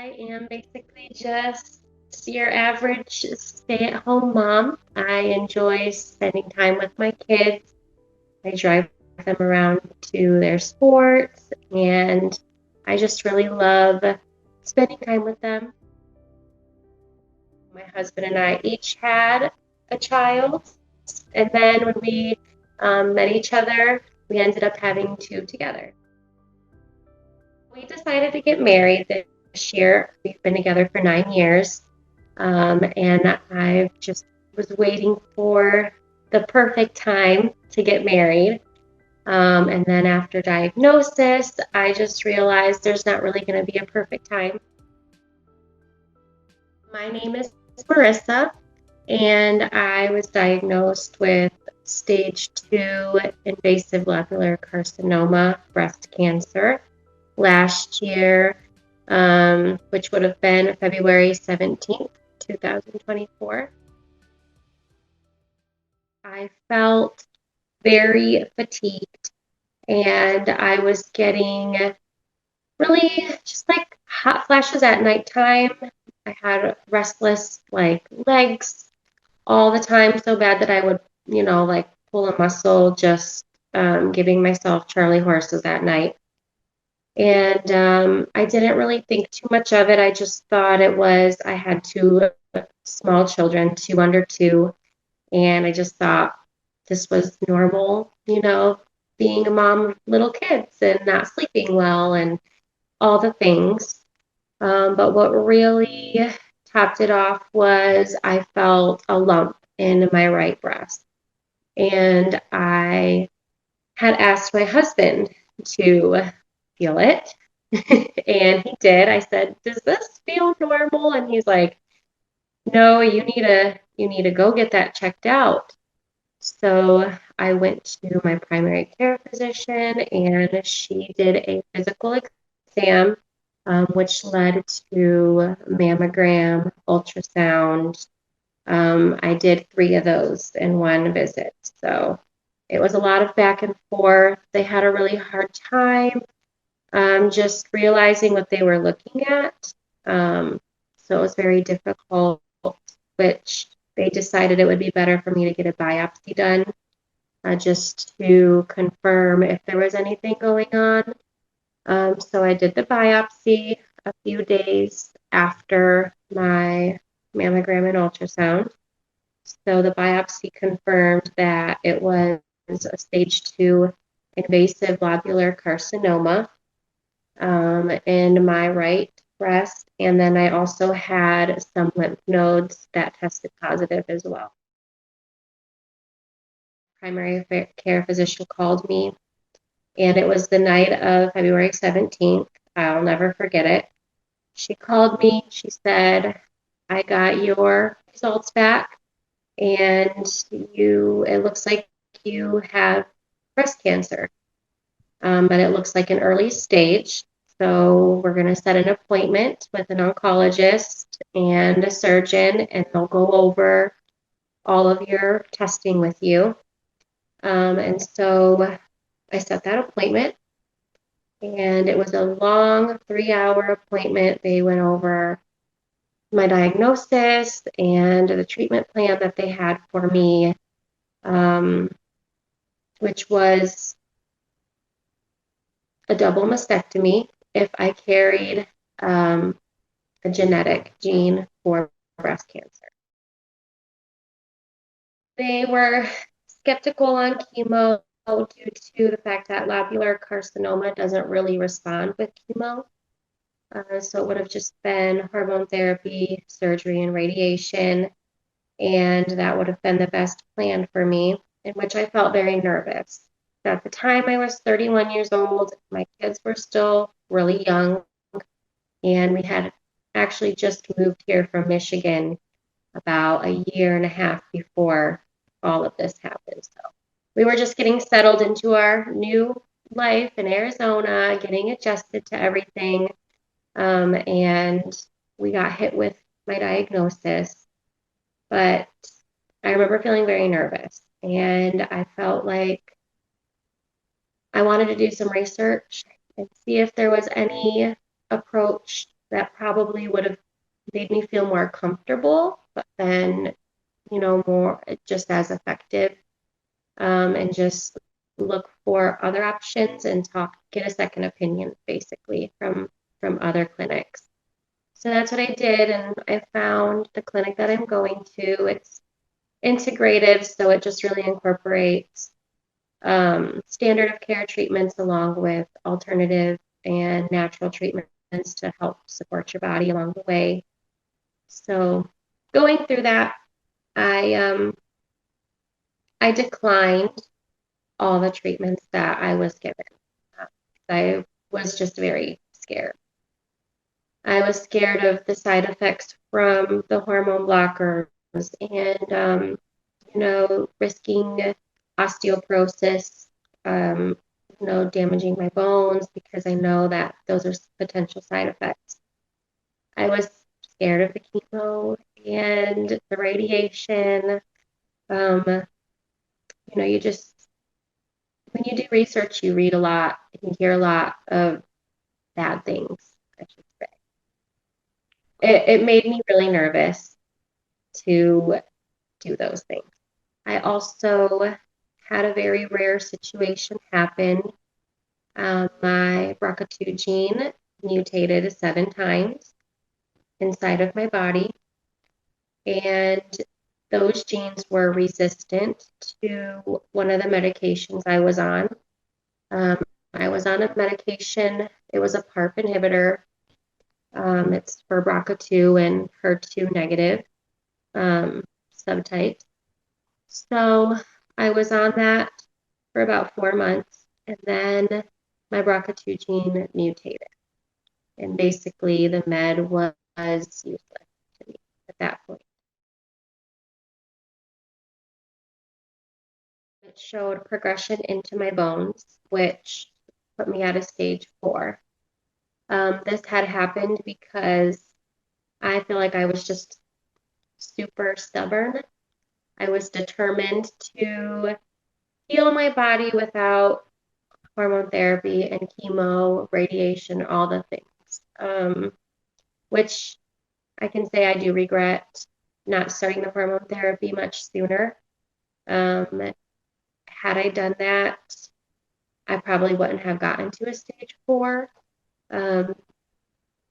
I am basically just your average stay-at-home mom. I enjoy spending time with my kids. I drive them around to their sports, and I just really love spending time with them. My husband and I each had a child, and then when we met each other, we ended up having two together. We decided to get married this year. We've been together for 9 years. And I just was waiting for the perfect time to get married. And then after diagnosis, I just realized there's not really going to be a perfect time. My name is Marissa, and I was diagnosed with stage 2 invasive lobular carcinoma, breast cancer, last year, which would have been February 17th, 2024. I felt very fatigued, and I was getting really just like hot flashes at nighttime. I had restless like legs all the time, so bad that I would, like pull a muscle just giving myself Charlie horses at night. And I didn't really think too much of it. I just thought I had two small children, two under two, and I just thought this was normal, being a mom of little kids and not sleeping well and all the things. But what really topped it off was I felt a lump in my right breast. And I had asked my husband to feel it. And he did. I said, "Does this feel normal?" And he's like, "No, you need to go get that checked out." So I went to my primary care physician, and she did a physical exam, which led to mammogram, ultrasound. I did 3 of those in one visit. So it was a lot of back and forth. They had a really hard time just realizing what they were looking at. So it was very difficult, which they decided it would be better for me to get a biopsy done just to confirm if there was anything going on. So I did the biopsy a few days after my mammogram and ultrasound. So the biopsy confirmed that it was a stage 2 invasive lobular carcinoma in my right breast. And then I also had some lymph nodes that tested positive as well. Primary care physician called me, and it was the night of February 17th. I'll never forget it. She called me. She said, "I got your results back, and it looks like you have breast cancer, but it looks like an early stage. So we're going to set an appointment with an oncologist and a surgeon, and they'll go over all of your testing with you." And so I set that appointment, and it was a long 3-hour appointment. They went over my diagnosis and the treatment plan that they had for me, which was a double mastectomy if I carried a genetic gene for breast cancer. They were skeptical on chemo due to the fact that lobular carcinoma doesn't really respond with chemo. So it would have just been hormone therapy, surgery, and radiation. And that would have been the best plan for me, in which I felt very nervous. At the time, I was 31 years old. My kids were still really young, and we had actually just moved here from Michigan about a year and a half before all of this happened. So we were just getting settled into our new life in Arizona, getting adjusted to everything. And we got hit with my diagnosis. But I remember feeling very nervous, and I felt like I wanted to do some research and see if there was any approach that probably would have made me feel more comfortable, but then, more just as effective, and just look for other options and get a second opinion basically from other clinics. So that's what I did, and I found the clinic that I'm going to. It's integrative, so it just really incorporates standard of care treatments along with alternative and natural treatments to help support your body along the way. So going through that, I declined all the treatments that I was given. I was just very scared. I was scared of the side effects from the hormone blockers and, risking osteoporosis, damaging my bones because I know that those are potential side effects. I was scared of the chemo and the radiation. You just, when you do research, you read a lot and you hear a lot of bad things, I should say. It made me really nervous to do those things. I also had a very rare situation happen. My BRCA2 gene mutated 7 times inside of my body, and those genes were resistant to one of the medications I was on. I was on a medication, it was a PARP inhibitor. It's for BRCA2 and HER2 negative subtypes. So I was on that for about 4 months, and then my BRCA2 gene mutated. And basically, the med was useless to me at that point. It showed progression into my bones, which put me at a stage 4. This had happened because I feel like I was just super stubborn. I was determined to heal my body without hormone therapy and chemo, radiation, all the things, which I can say I do regret not starting the hormone therapy much sooner. Had I done that, I probably wouldn't have gotten to a stage 4.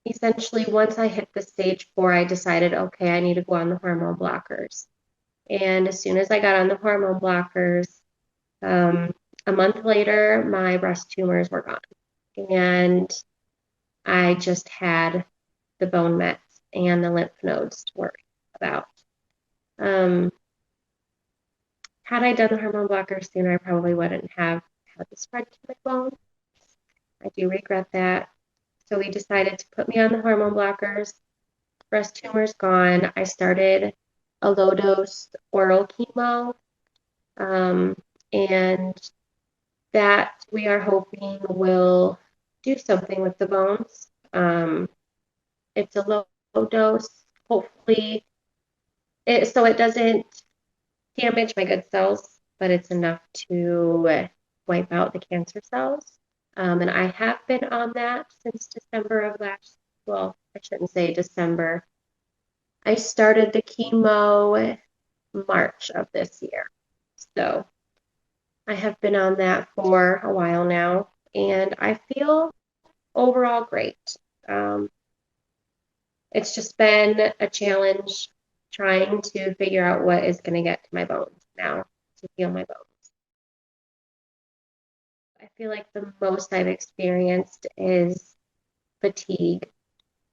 Essentially, once I hit the stage 4, I decided, okay, I need to go on the hormone blockers. And as soon as I got on the hormone blockers, a month later, my breast tumors were gone. And I just had the bone mets and the lymph nodes to worry about. Had I done the hormone blockers sooner, I probably wouldn't have had the spread to my bones. I do regret that. So we decided to put me on the hormone blockers. Breast tumors gone. I started a low dose oral chemo, and that we are hoping will do something with the bones. It's a low dose, hopefully, so it doesn't damage my good cells, but it's enough to wipe out the cancer cells. And I have been on that since December of well, I shouldn't say December. I started the chemo March of this year. So I have been on that for a while now, and I feel overall great. It's just been a challenge trying to figure out what is going to get to my bones now to heal my bones. I feel like the most I've experienced is fatigue.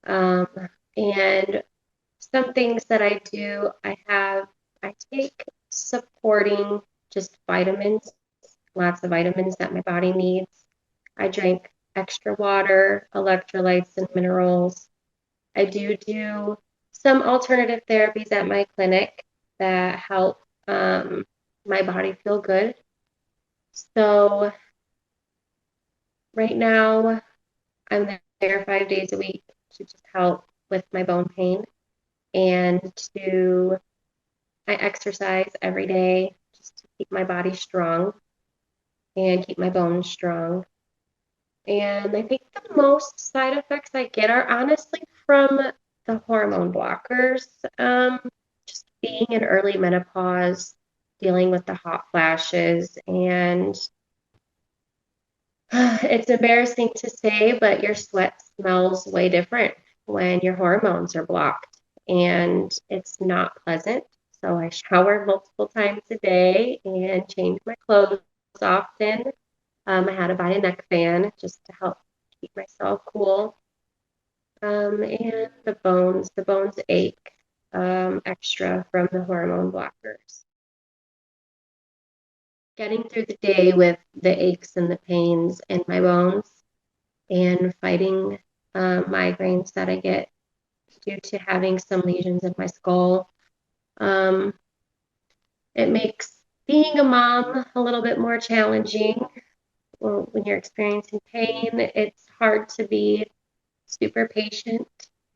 And some things that I do, I take supporting just vitamins, lots of vitamins that my body needs. I drink extra water, electrolytes, and minerals. I do some alternative therapies at my clinic that help my body feel good. So right now, I'm there 5 days a week to just help with my bone pain, and I exercise every day just to keep my body strong and keep my bones strong. And I think the most side effects I get are honestly from the hormone blockers. Just being in early menopause, dealing with the hot flashes, and it's embarrassing to say, but your sweat smells way different when your hormones are blocked, and it's not pleasant. So I shower multiple times a day and change my clothes often. I had to buy a neck fan just to help keep myself cool. And the bones ache extra from the hormone blockers. Getting through the day with the aches and the pains in my bones and fighting migraines that I get due to having some lesions in my skull. Um, it makes being a mom a little bit more challenging. Well, when you're experiencing pain, it's hard to be super patient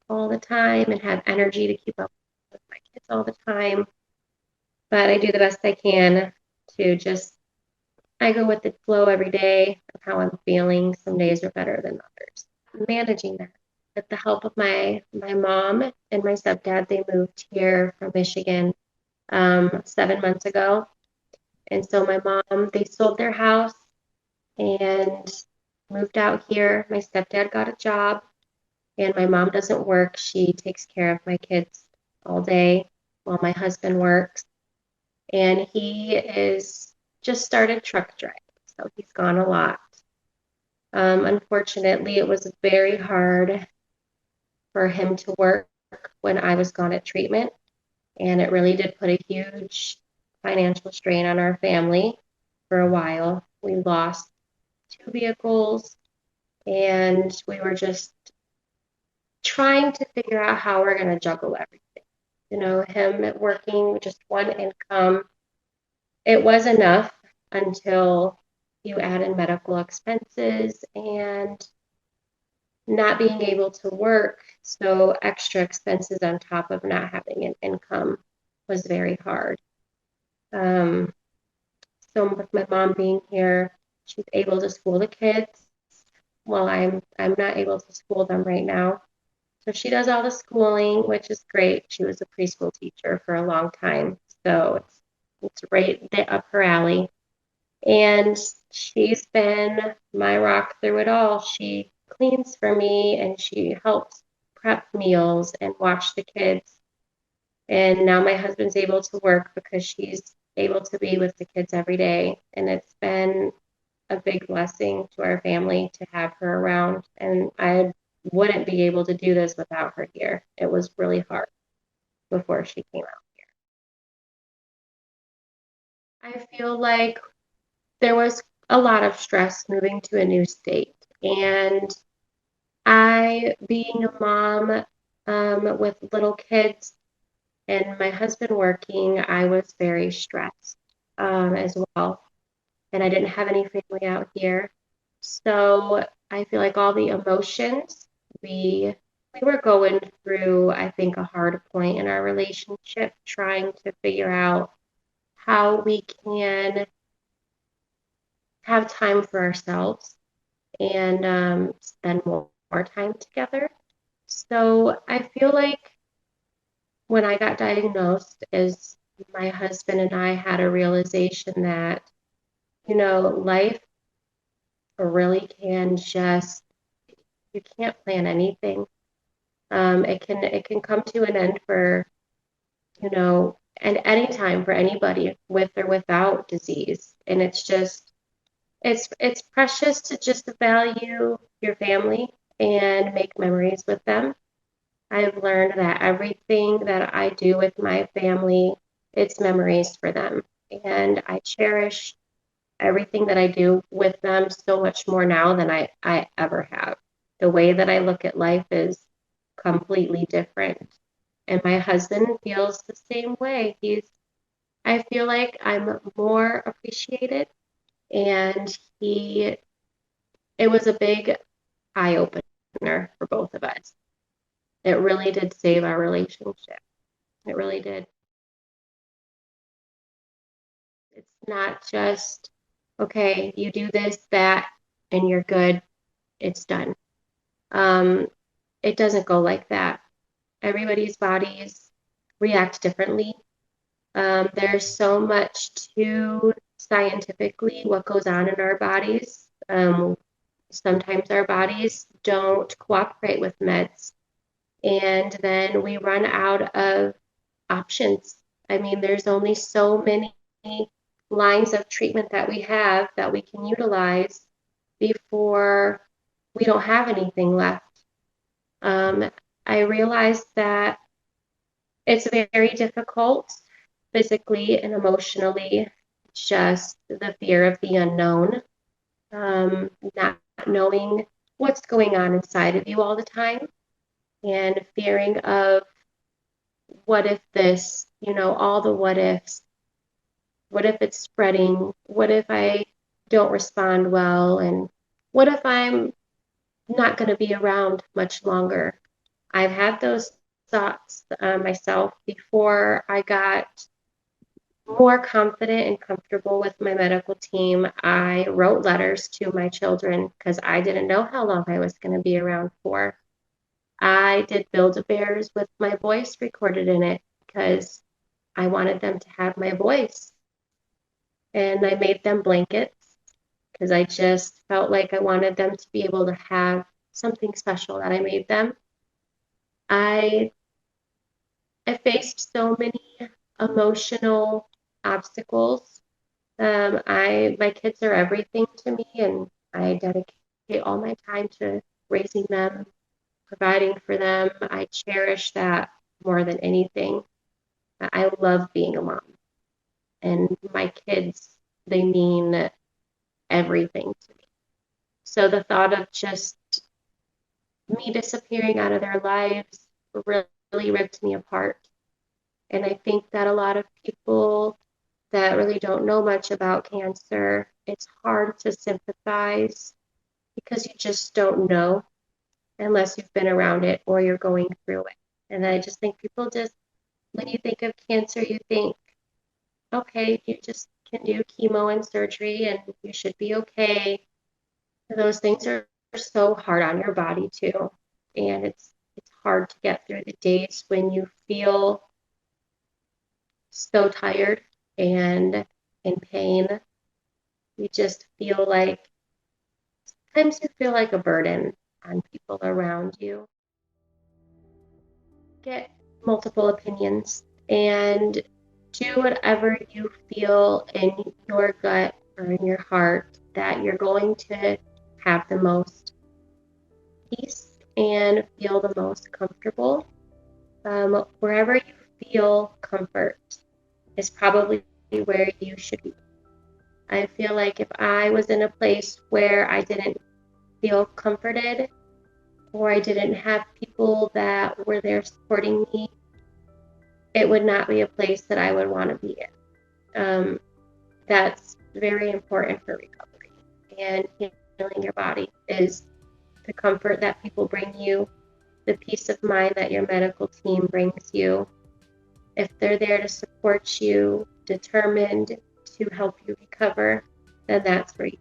all the time and have energy to keep up with my kids all the time. But I do the best I can to just, I go with the flow every day of how I'm feeling. Some days are better than others. Managing that with the help of my mom and my stepdad. They moved here from Michigan 7 months ago. And so my mom, they sold their house and moved out here. My stepdad got a job, and my mom doesn't work. She takes care of my kids all day while my husband works. And he is just started truck driving, so he's gone a lot. Unfortunately, it was very hard for him to work when I was gone at treatment, and it really did put a huge financial strain on our family for a while. We lost 2 vehicles, and we were just trying to figure out how we're going to juggle everything. You know, him working just one income, it was enough until you add in medical expenses and not being able to work, so extra expenses on top of not having an income was very hard. Um, so with my mom being here, she's able to school the kids. Well, I'm not able to school them right now. So she does all the schooling, which is great. She was a preschool teacher for a long time, so it's right up her alley. And she's been my rock through it all. She cleans for me and she helps prep meals and watch the kids. And now my husband's able to work because she's able to be with the kids every day. And it's been a big blessing to our family to have her around. And I wouldn't be able to do this without her here. It was really hard before she came out. I feel like there was a lot of stress moving to a new state. And being a mom with little kids and my husband working, I was very stressed as well. And I didn't have any family out here. So I feel like all the emotions, we were going through, I think, a hard point in our relationship, trying to figure out how we can have time for ourselves and spend more time together. So I feel like when I got diagnosed, as my husband and I had a realization that, you know, life really can just, you can't plan anything. It can come to an end for, you know, and any time for anybody with or without disease. And it's just, it's precious to just value your family and make memories with them. I've learned that everything that I do with my family, it's memories for them. And I cherish everything that I do with them so much more now than I ever have. The way that I look at life is completely different. And my husband feels the same way. I feel like I'm more appreciated, and it was a big eye opener for both of us. It really did save our relationship. It really did. It's not just, okay, you do this, that, and you're good. It's done. Um, it doesn't go like that. Everybody's bodies react differently. There's so much to scientifically what goes on in our bodies. Sometimes our bodies don't cooperate with meds, and then we run out of options. I mean, there's only so many lines of treatment that we have that we can utilize before we don't have anything left. I realized that it's very difficult physically and emotionally, just the fear of the unknown, not knowing what's going on inside of you all the time, and fearing of what if this, all the what ifs. What if it's spreading? What if I don't respond well? And what if I'm not going to be around much longer? I've had those thoughts myself before I got more confident and comfortable with my medical team. I wrote letters to my children because I didn't know how long I was going to be around for. I did Build-A-Bears with my voice recorded in it because I wanted them to have my voice. And I made them blankets because I just felt like I wanted them to be able to have something special that I made them. I I faced so many emotional obstacles. My kids are everything to me, and I dedicate all my time to raising them, providing for them. I cherish that more than anything. I love being a mom, and my kids, they mean everything to me. So the thought of just me disappearing out of their lives really ripped me apart. And I think that a lot of people that really don't know much about cancer, it's hard to sympathize because you just don't know unless you've been around it or you're going through it. And I just think people just, when you think of cancer, you think, okay, you just can do chemo and surgery and you should be okay. Those things are so hard on your body too. And it's hard to get through the days when you feel so tired and in pain. You just feel like sometimes you feel like a burden on people around you. Get multiple opinions and do whatever you feel in your gut or in your heart that you're going to have the most peace and feel the most comfortable. Wherever you feel comfort is probably where you should be. I feel like if I was in a place where I didn't feel comforted or I didn't have people that were there supporting me, it would not be a place that I would want to be in. That's very important for recovery and healing your body is the comfort that people bring you, the peace of mind that your medical team brings you. If they're there to support you, determined to help you recover, then that's where you